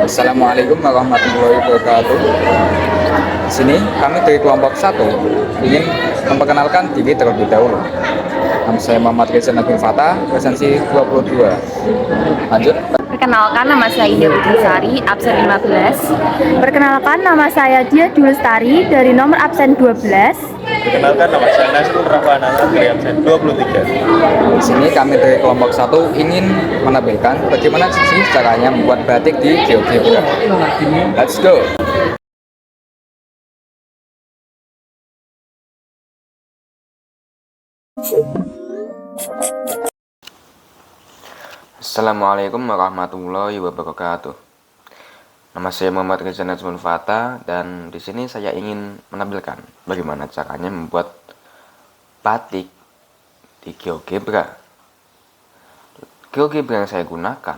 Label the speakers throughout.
Speaker 1: Assalamualaikum warahmatullahi wabarakatuh. Di sini kami dari kelompok satu ingin memperkenalkan diri terlebih dahulu. Nama saya Muhammad Reza Nabil Fatah, presensi 22. Lanjut.
Speaker 2: Perkenalkan, nama saya Indah Sari, absen 15. Perkenalkan, nama saya Dia Dwi Lestari dari nomor absen 12.
Speaker 3: Perkenalkan, nama saya Nasrul Rahwanana dari absen 23.
Speaker 1: Di sini kami dari kelompok satu ingin menampilkan bagaimana sih caranya membuat batik di GeoGebra. Let's go. Assalamualaikum warahmatullahi wabarakatuh. Nama saya Muhammad Reza Najmul Fatah dan di sini saya ingin menampilkan bagaimana caranya membuat batik di GeoGebra. GeoGebra yang saya gunakan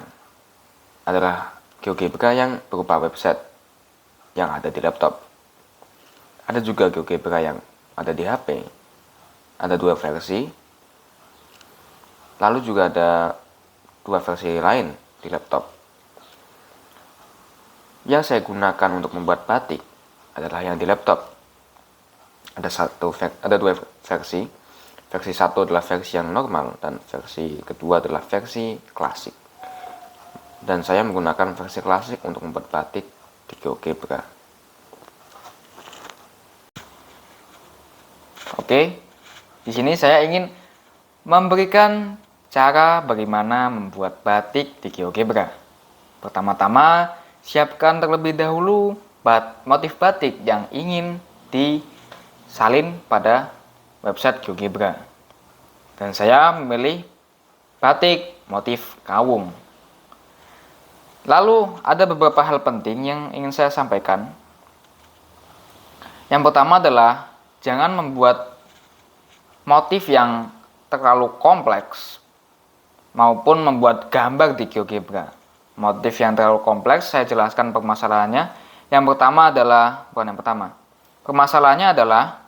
Speaker 1: adalah GeoGebra yang berupa website yang ada di laptop. Ada juga GeoGebra yang ada di HP. Ada dua versi. Lalu juga ada dua versi lain di laptop. Yang saya gunakan untuk membuat batik adalah yang di laptop. Ada dua versi. Versi satu adalah versi yang normal dan versi kedua adalah versi klasik. Dan saya menggunakan versi klasik untuk membuat batik di GeoGebra. Oke, di sini saya ingin memberikan cara bagaimana membuat batik di GeoGebra. Pertama-tama, siapkan terlebih dahulu motif batik yang ingin disalin pada website GeoGebra. Dan saya memilih batik motif kawung. Lalu ada beberapa hal penting yang ingin saya sampaikan. Yang pertama adalah jangan membuat motif yang terlalu kompleks maupun membuat gambar di GeoGebra. Motif yang terlalu kompleks, saya jelaskan permasalahannya. Yang pertama adalah, permasalahannya adalah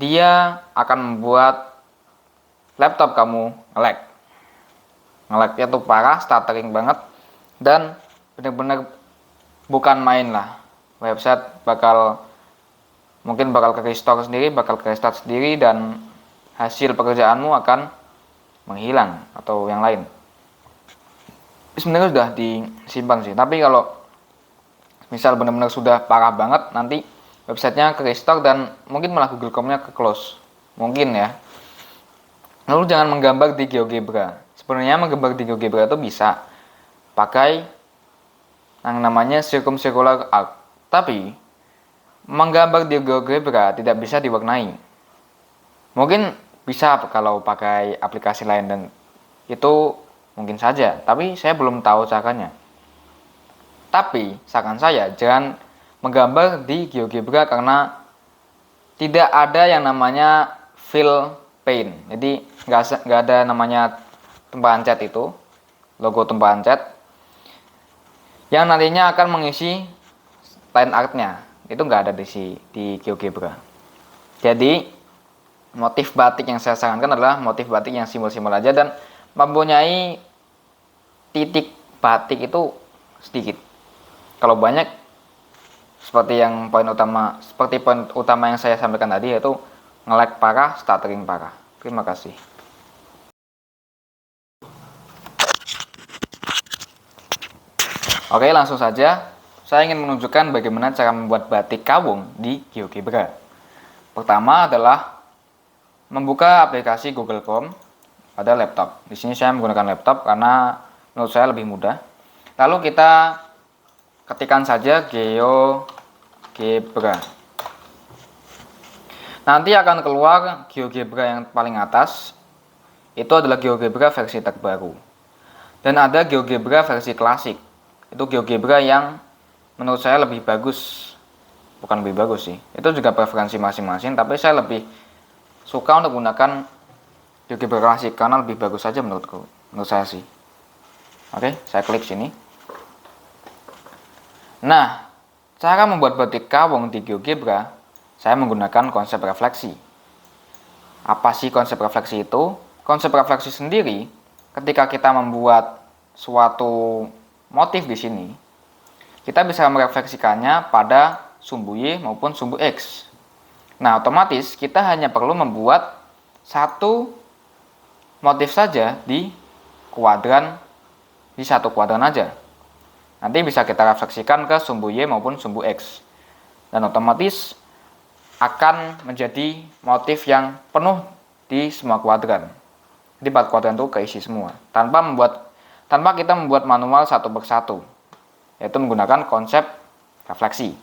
Speaker 1: dia akan membuat laptop kamu nge-lag. Nge-lagnya tuh parah, stuttering banget, dan benar-benar bukan main lah. Website mungkin bakal ke-restore sendiri, bakal ke-restart sendiri, dan hasil pekerjaanmu akan menghilang atau yang lain. Sebenarnya sudah disimpan sih, tapi kalau misal benar-benar sudah parah banget, nanti websitenya ke-restore dan mungkin malah Google Chrome-nya ke-close. Mungkin ya. Lalu jangan menggambar di GeoGebra. Sebenarnya menggambar di GeoGebra itu bisa pakai yang namanya circumcircular arc. Tapi menggambar di GeoGebra tidak bisa diwarnai. Mungkin bisa kalau pakai aplikasi lain dan itu mungkin saja, tapi saya belum tahu caranya. Tapi saran saya jangan menggambar di GeoGebra karena tidak ada yang namanya fill paint. Jadi nggak ada namanya tempahan cat itu, logo tempahan cat yang nantinya akan mengisi line artnya. Itu nggak ada di GeoGebra. Jadi motif batik yang saya sarankan adalah motif batik yang simbol-simbol aja dan mempunyai titik batik itu sedikit. Kalau banyak, seperti poin utama yang saya sampaikan tadi, yaitu nge-lag parah, stuttering parah. Terima kasih. Oke, langsung saja. Saya ingin menunjukkan bagaimana cara membuat batik kawung di GeoGebra. Pertama adalah membuka aplikasi Google Chrome pada laptop. Di sini saya menggunakan laptop karena menurut saya lebih mudah. Lalu kita ketikkan saja GeoGebra. Nanti akan keluar GeoGebra yang paling atas. Itu adalah GeoGebra versi terbaru. Dan ada GeoGebra versi klasik. Itu GeoGebra yang menurut saya lebih bagus. Bukan lebih bagus sih. Itu juga preferensi masing-masing, tapi saya lebih suka untuk menggunakan GeoGebra klasik karena lebih bagus saja menurut saya sih. Oke, saya klik sini. Nah, cara membuat batik kawung di GeoGebra, saya menggunakan konsep refleksi. Apa sih konsep refleksi itu? Konsep refleksi sendiri, ketika kita membuat suatu motif di sini, kita bisa merefleksikannya pada sumbu Y maupun sumbu X. Nah, otomatis kita hanya perlu membuat satu motif saja di satu kuadran aja. Nanti bisa kita refleksikan ke sumbu Y maupun sumbu X. Dan otomatis akan menjadi motif yang penuh di semua kuadran. Di 4 kuadran itu keisi semua. Tanpa kita membuat manual satu persatu. Yaitu menggunakan konsep refleksi.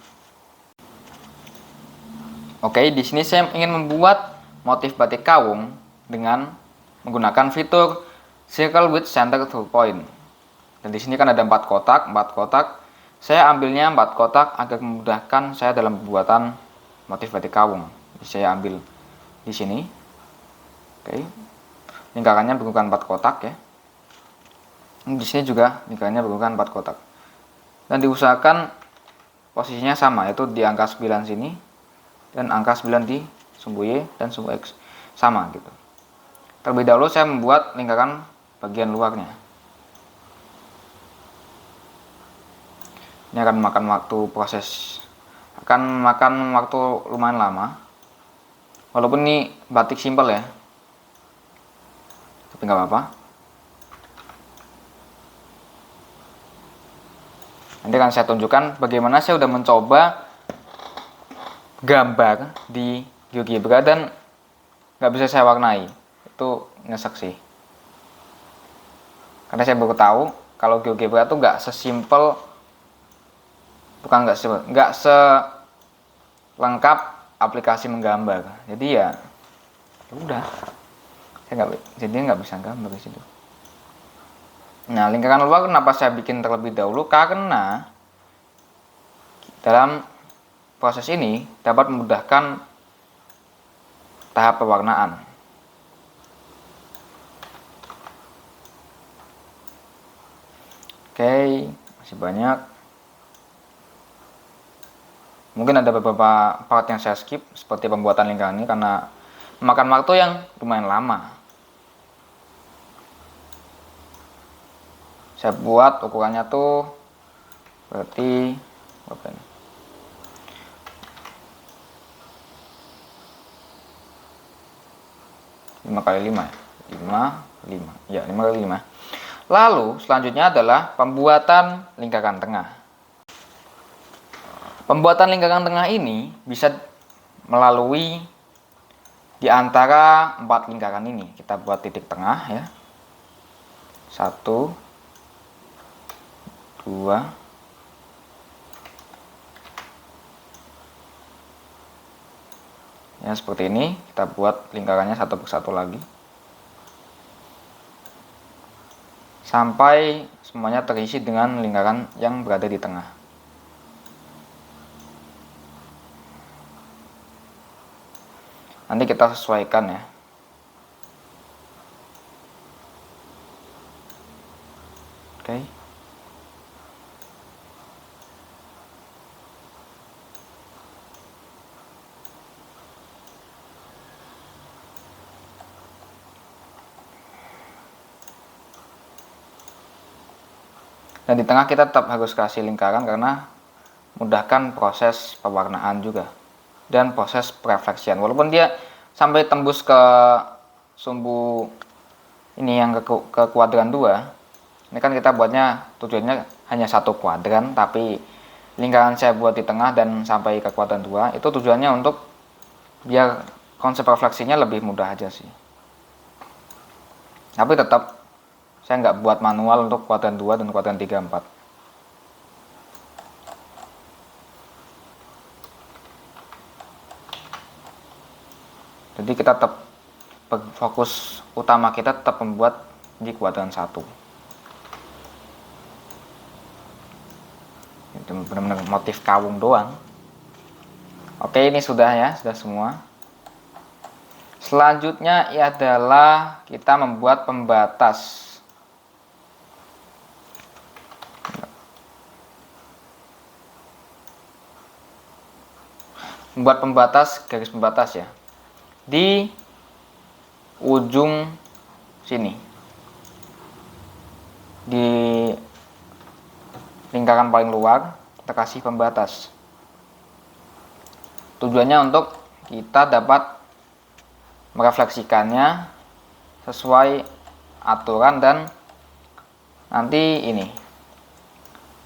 Speaker 1: Oke, di sini saya ingin membuat motif batik kawung dengan menggunakan fitur circle with center to point. Dan di sini kan ada 4 kotak. Saya ambilnya 4 kotak agar memudahkan saya dalam pembuatan motif batik kawung. Jadi saya ambil di sini. Oke. Lingkarannya berukuran 4 kotak ya. Di sini juga lingkarannya berukuran 4 kotak. Dan diusahakan posisinya sama, yaitu di angka 9 sini dan angka 9 di sumbu Y dan sumbu X sama gitu. Terlebih dahulu saya membuat lingkaran bagian luarnya. Ini akan memakan waktu lumayan lama. Walaupun ini batik simpel ya, tapi nggak apa-apa. Nanti akan saya tunjukkan bagaimana saya udah mencoba gambar di GeoGebra dan nggak bisa saya warnai. Itu nyesek sih. Karena saya baru tahu kalau GeoGebra itu nggak sesimpel, nggak selengkap aplikasi menggambar. Jadi ya udah, saya nggak bisa gambar di situ. Nah, lingkaran luar kenapa saya bikin terlebih dahulu? Karena dalam proses ini dapat memudahkan tahap pewarnaan. Oke, masih banyak. Mungkin ada beberapa part yang saya skip, seperti pembuatan lingkaran ini karena memakan waktu yang lumayan lama. Saya buat ukurannya tuh berarti berapa ini? 5 kali 5 ya? 5 kali 5. Lalu selanjutnya adalah pembuatan lingkaran tengah. Pembuatan lingkaran tengah ini bisa melalui di antara 4 lingkaran ini. Kita buat titik tengah ya. 1 2 ya, seperti ini. Kita buat lingkarannya satu persatu lagi sampai semuanya terisi dengan lingkaran yang berada di tengah. Nanti kita sesuaikan ya. Oke. Dan di tengah kita tetap harus kasih lingkaran karena mudahkan proses pewarnaan juga dan proses perefleksian. Walaupun dia sampai tembus ke sumbu ini yang ke kuadran 2. Ini kan kita buatnya tujuannya hanya satu kuadran, tapi lingkaran saya buat di tengah dan sampai ke kuadran 2 itu tujuannya untuk biar konsep refleksinya lebih mudah aja sih. Tapi tetap saya nggak buat manual untuk kuadran 2 dan kuadran 3, 4. Jadi kita tetap fokus utama kita tetap membuat di kuadran 1. Itu benar-benar motif kawung doang. Oke, ini sudah ya, sudah semua. Selanjutnya adalah kita membuat pembatas. Membuat pembatas, garis pembatas ya, di ujung sini, di lingkaran paling luar kita kasih pembatas. Tujuannya untuk kita dapat merefleksikannya sesuai aturan, dan nanti ini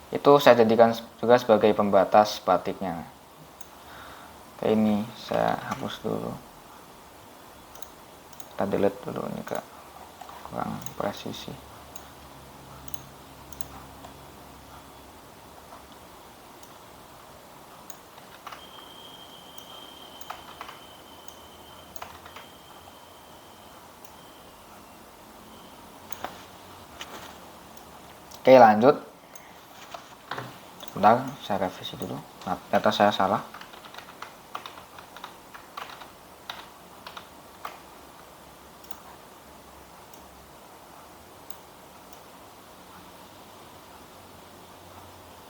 Speaker 1: itu saya jadikan juga sebagai pembatas batiknya. Oke, ini saya hapus dulu, kita delete dulu, ini kurang presisi. Oke, lanjut. Sebentar, saya revisi dulu. Nah, ternyata saya salah.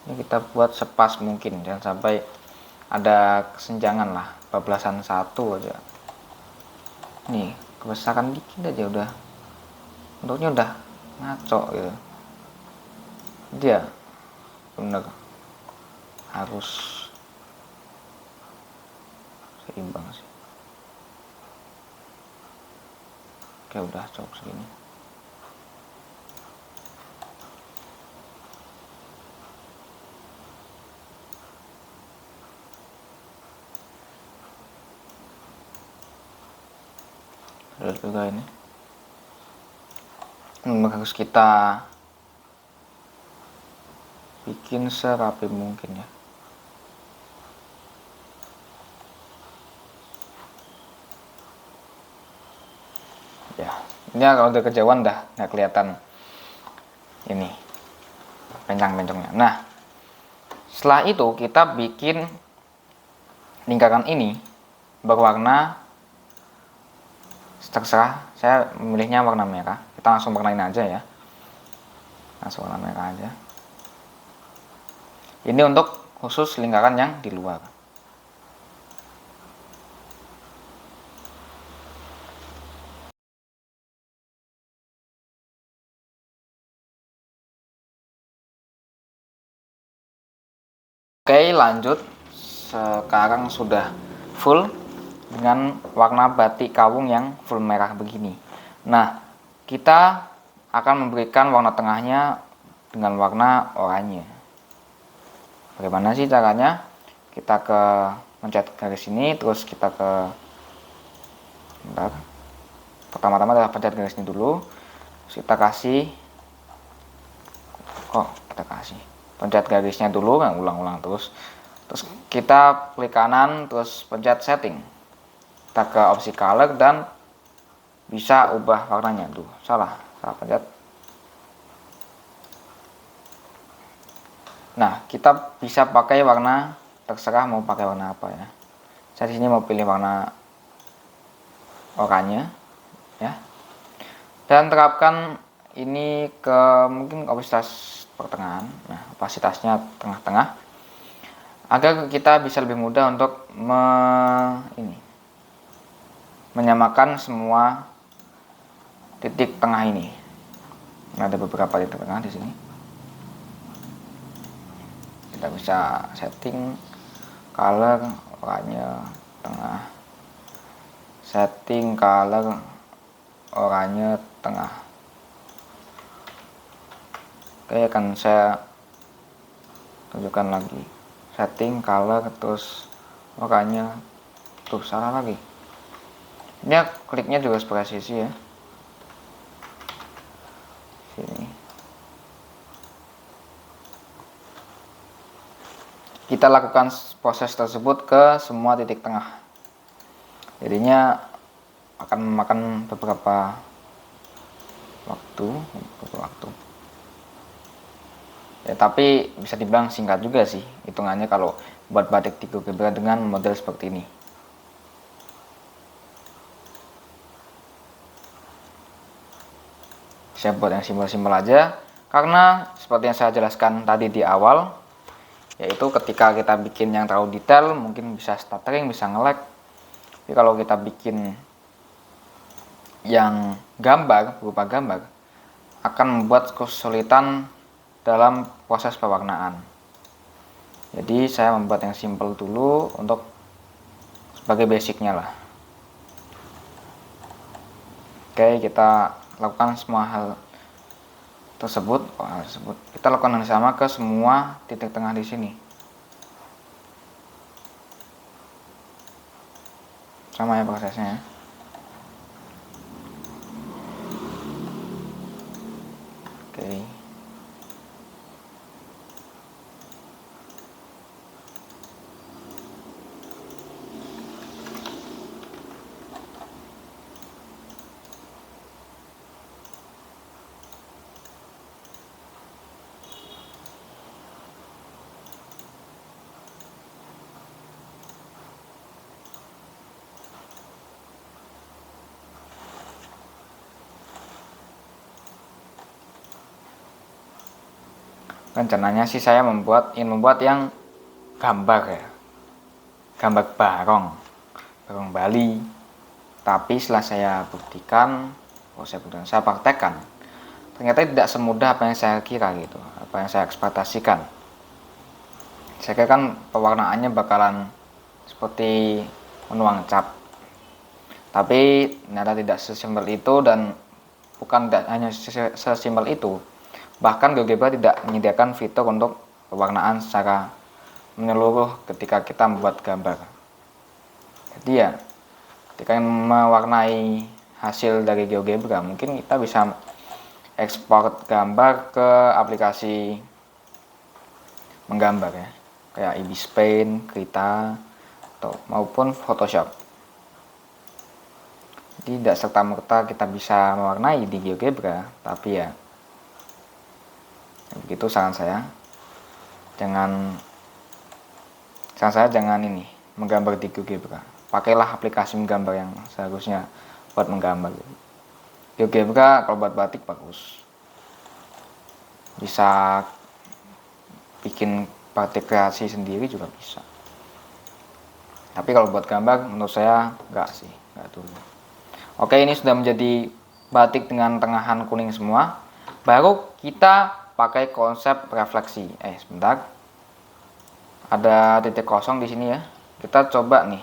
Speaker 1: Ini kita buat sepas mungkin, jangan sampai ada kesenjangan lah, bablasan 1 aja. Nih, kebesaran dikit aja udah, bentuknya udah ngaco gitu. Dia bener harus seimbang sih. Oke, udah cukup segini. Udah juga ini. Harus kita bikin serapi mungkin ya. Ya, ini kalau udah kejauhan dah nggak kelihatan ini pencang-pencongnya. Nah, setelah itu kita bikin lingkaran ini berwarna, terserah, saya memilihnya warna merah. Kita langsung warnain aja ya, langsung warna merah aja. Ini untuk khusus lingkaran yang di luar. Oke, lanjut. Sekarang sudah full dengan warna batik kawung yang full merah begini. Nah, kita akan memberikan warna tengahnya dengan warna oranye. Bagaimana sih caranya? Kita ke mencet garis ini, terus kita ke, bentar, pertama-tama adalah pencet garis ini dulu, terus kita kasih, pencet garisnya dulu, nah, ulang-ulang terus kita klik kanan, terus pencet setting, kita ke opsi color dan bisa ubah warnanya. Tuh, salah pencet. Nah, kita bisa pakai warna, terserah mau pakai warna apa ya. Saya di sini mau pilih warna oranye ya. Dan terapkan ini ke mungkin opasitas pertengahan. Nah, opasitasnya tengah-tengah agar kita bisa lebih mudah untuk menyamakan semua titik tengah ini. Ada beberapa titik tengah di sini. Kita bisa setting color oranye tengah, setting color oranye tengah. Oke, akan saya tunjukkan lagi, setting color terus oranye, tuh salah lagi. Ini kliknya juga presisi ya, sini. Kita lakukan proses tersebut ke semua titik tengah. Jadinya akan memakan beberapa waktu. Ya, tapi bisa dibilang singkat juga sih hitungannya kalau buat batik Tycho Brahe dengan model seperti ini. Saya buat yang simpel-simpel aja, karena seperti yang saya jelaskan tadi di awal, yaitu ketika kita bikin yang terlalu detail mungkin bisa stuttering, bisa nge-lag. Tapi kalau kita bikin yang berupa gambar, akan membuat kesulitan dalam proses pewarnaan. Jadi saya membuat yang simple dulu untuk sebagai basicnya lah. Oke, kita lakukan semua hal tersebut. Kita lakukan yang sama ke semua titik tengah di sini. Sama ya prosesnya. Oke. Rencananya sih saya ingin membuat yang gambar ya, gambar barong Bali. Tapi setelah saya saya praktekkan, ternyata tidak semudah apa yang saya kira gitu, apa yang saya ekspektasikan. Saya kira kan pewarnaannya bakalan seperti menuang cat, tapi ternyata tidak sesimpel itu, dan bukan hanya sesimpel itu. Bahkan GeoGebra tidak menyediakan fitur untuk pewarnaan secara menyeluruh ketika kita membuat gambar. Jadi ya, ketika mewarnai hasil dari GeoGebra, mungkin kita bisa ekspor gambar ke aplikasi menggambar ya, kayak Ibis Paint, Krita, atau maupun Photoshop. Jadi tidak serta-merta kita bisa mewarnai di GeoGebra, tapi ya begitu saran saya. Jangan ini menggambar di GeoGebra. Pakailah aplikasi menggambar yang seharusnya buat menggambar. GeoGebra kalau buat batik bagus, bisa bikin batik kreasi sendiri juga bisa. Tapi kalau buat gambar menurut saya enggak dulu. Oke, ini sudah menjadi batik dengan tengahan kuning semua. Baru kita pakai konsep refleksi. Sebentar. Ada titik kosong di sini ya. Kita coba nih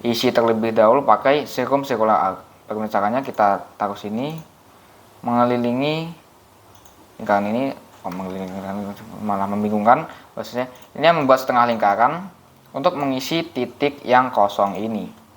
Speaker 1: isi terlebih dahulu pakai circumcircular arc. Bagaimana caranya? Kita taruh sini, mengelilingi lingkaran ini. Malah membingungkan. Maksudnya ini membuat setengah lingkaran untuk mengisi titik yang kosong ini.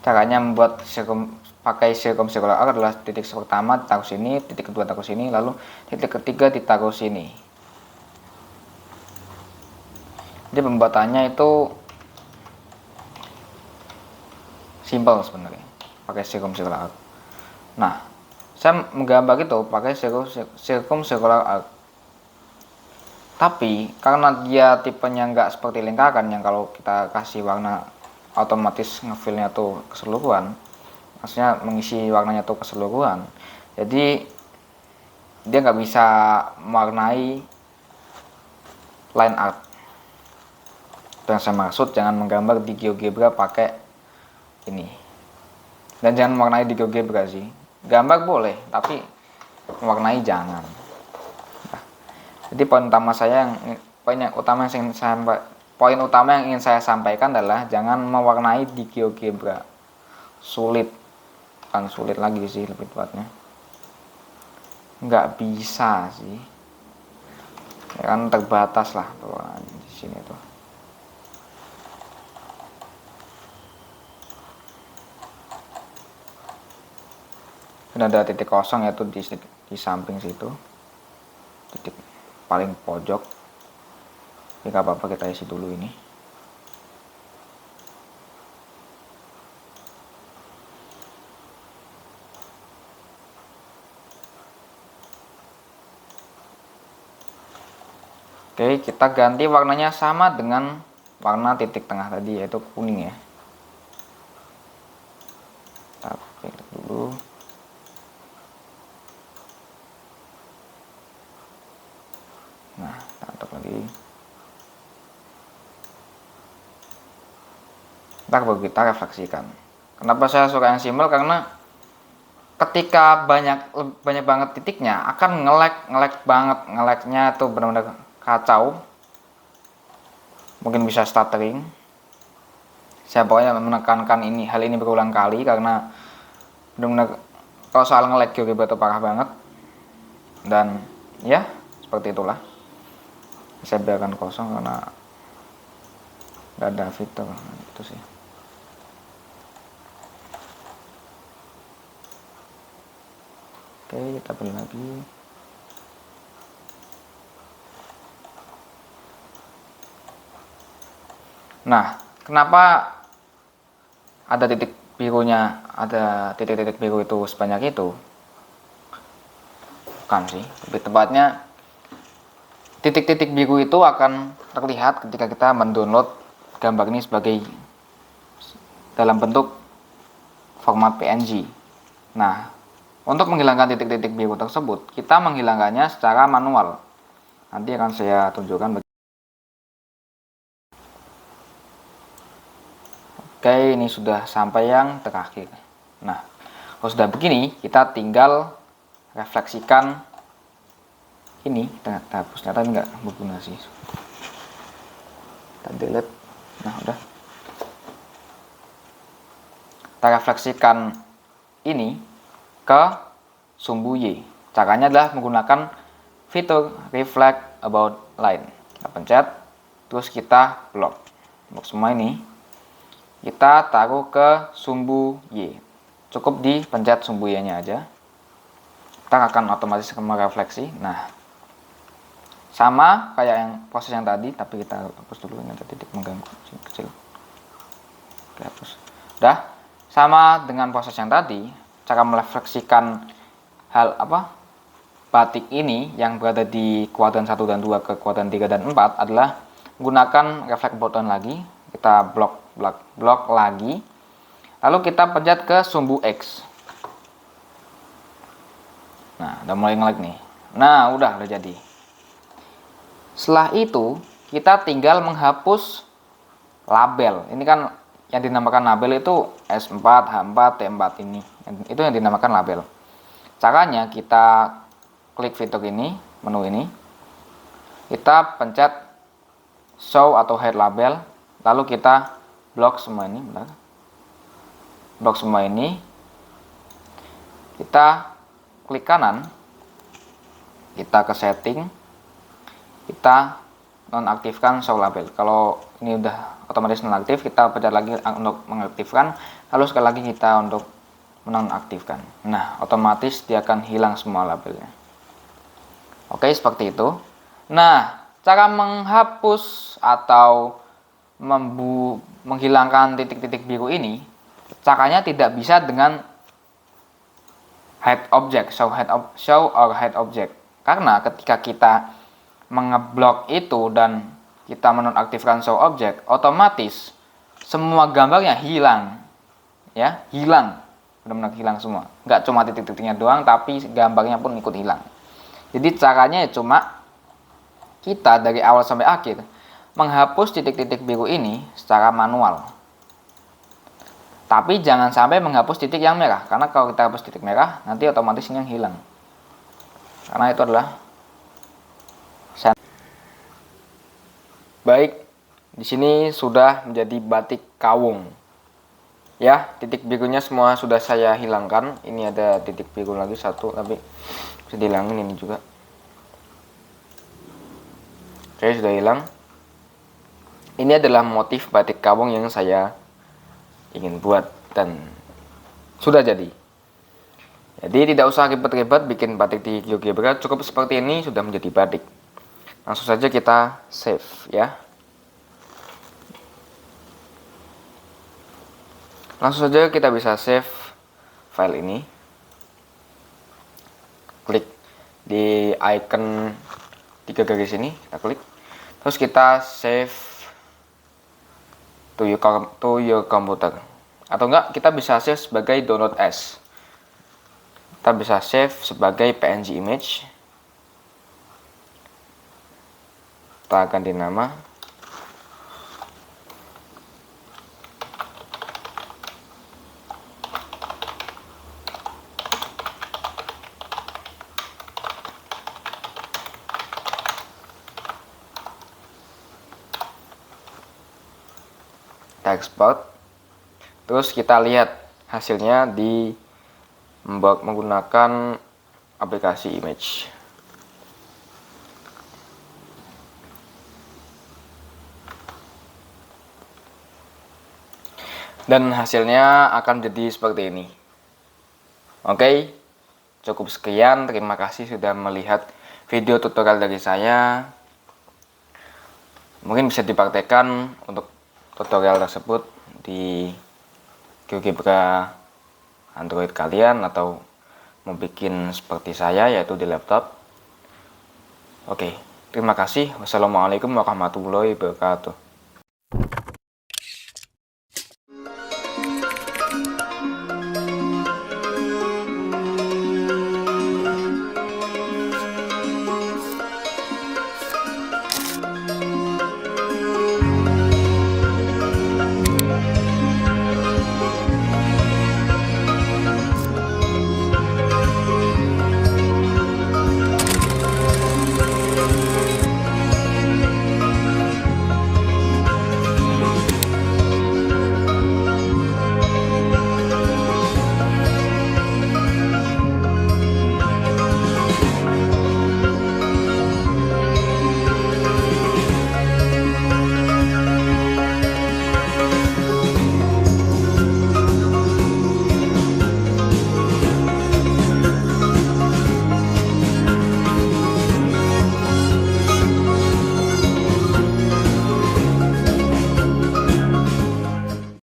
Speaker 1: Caranya membuat pakai circumcircular arc adalah titik pertama ditaruh sini, titik kedua taruh sini, lalu titik ketiga ditaruh sini. Jadi pembuatannya itu simple sebenarnya, pakai circumcircular arc. Nah, saya menggambar itu pakai circumcircular arc. Tapi karena dia tipenya nggak seperti lingkaran yang kalau kita kasih warna otomatis ngefillnya tuh keseluruhan, maksudnya mengisi warnanya tuh keseluruhan, jadi dia nggak bisa mewarnai line art. Itu yang saya maksud, jangan menggambar di GeoGebra pakai ini, dan jangan mewarnai di GeoGebra sih. Gambar boleh, tapi mewarnai jangan. Jadi poin utama yang ingin saya sampaikan adalah jangan mewarnai di GeoGebra. Bukan sulit lagi sih lebih tepatnya. Nggak bisa sih. Ya kan terbatas lah pewarnaan di sini tuh. Dan ada titik kosong yaitu di samping situ. Titik paling pojok. Jadi gak apa-apa, kita isi dulu ini. Oke, kita ganti warnanya sama dengan warna titik tengah tadi, yaitu kuning ya. Oke, klik dulu. Nah, kita atur lagi. Ntar baru kita refleksikan. Kenapa saya suka yang simple? Karena ketika banyak banget titiknya akan ngelek banget, ngeleknya tuh benar-benar kacau. Mungkin bisa stuttering. Saya pokoknya menekankan hal ini berulang kali karena benar-benar kalau soal ngelek GeoGebra itu parah banget. Dan ya seperti itulah. Saya biarkan kosong karena nggak ada fitur itu sih. Oke, kita pilih lagi. Nah, kenapa ada titik birunya, ada titik-titik biru itu sebanyak itu? Bukan sih, lebih tepatnya titik-titik biru itu akan terlihat ketika kita mendownload gambar ini sebagai dalam bentuk format PNG. Nah, untuk menghilangkan titik-titik biru tersebut, kita menghilangkannya secara manual. Nanti akan saya tunjukkan. Oke, ini sudah sampai yang terakhir. Nah, kalau sudah begini, kita tinggal refleksikan ini. Kita hapus, ternyata nggak berguna sih. Kita delete. Nah, udah. Kita refleksikan ini ke sumbu Y. Caranya adalah menggunakan fitur reflect about line. Kita pencet, terus kita blok semua ini. Kita taruh ke sumbu Y. Cukup dipencet sumbu Y-nya aja. Kita akan otomatis merefleksi. Nah, sama kayak yang proses yang tadi, tapi kita hapus dulu, ini ada titik mengganggu kecil. Oke, hapus. Udah, sama dengan proses yang tadi, cara merefleksikan batik ini yang berada di kuadran 1 dan 2 ke kuadran 3 dan 4 adalah menggunakan reflect button lagi. Kita blok lagi, lalu kita pencet ke sumbu X. Nah, udah mulai ngelag nih. Nah, udah jadi. Setelah itu kita tinggal menghapus label. Ini kan yang dinamakan label itu S4, H4, T4 ini. Itu yang dinamakan label. Caranya kita klik fitur ini, menu ini. Kita pencet show atau hide label. Lalu kita blok semua ini, benar. Blok semua ini. Kita klik kanan. Kita ke setting. Kita nonaktifkan show label. Kalau ini udah otomatis nonaktif, kita pencet lagi untuk mengaktifkan. Lalu sekali lagi kita untuk menonaktifkan. Nah, otomatis dia akan hilang semua labelnya. Oke, seperti itu. Nah, cara menghapus atau menghilangkan titik-titik biru ini, caranya tidak bisa dengan hide object, show or hide object. Karena ketika kita mengeblok itu dan kita menonaktifkan show object, otomatis semua gambarnya hilang. Ya, hilang. Benar-benar hilang semua. Nggak cuma titik-titiknya doang, tapi gambarnya pun ikut hilang. Jadi caranya ya cuma kita dari awal sampai akhir menghapus titik-titik biru ini secara manual. Tapi jangan sampai menghapus titik yang merah, karena kalau kita hapus titik merah, nanti otomatis ini yang hilang. Karena itu adalah baik, di sini sudah menjadi batik kawung. Ya, titik birunya semua sudah saya hilangkan. Ini ada titik biru lagi satu, tapi bisa dihilangin ini juga. Oke, sudah hilang. Ini adalah motif batik kawung yang saya ingin buat dan sudah jadi. Jadi tidak usah ribet-ribet bikin batik di GeoGebra, cukup seperti ini sudah menjadi batik. Langsung saja kita save ya. Langsung saja kita bisa save file ini. Klik di icon 3 garis ini, kita klik. Terus kita save to your computer atau enggak kita bisa save sebagai download as. Kita bisa save sebagai PNG image. Kita ganti nama. Kita export. Terus kita lihat hasilnya di menggunakan aplikasi image. Dan hasilnya akan jadi seperti ini. Oke, cukup sekian. Terima kasih sudah melihat video tutorial dari saya. Mungkin bisa dipraktekkan untuk tutorial tersebut di GeoGebra Android kalian, atau membuat seperti saya, yaitu di laptop. Oke, terima kasih. Wassalamualaikum warahmatullahi wabarakatuh.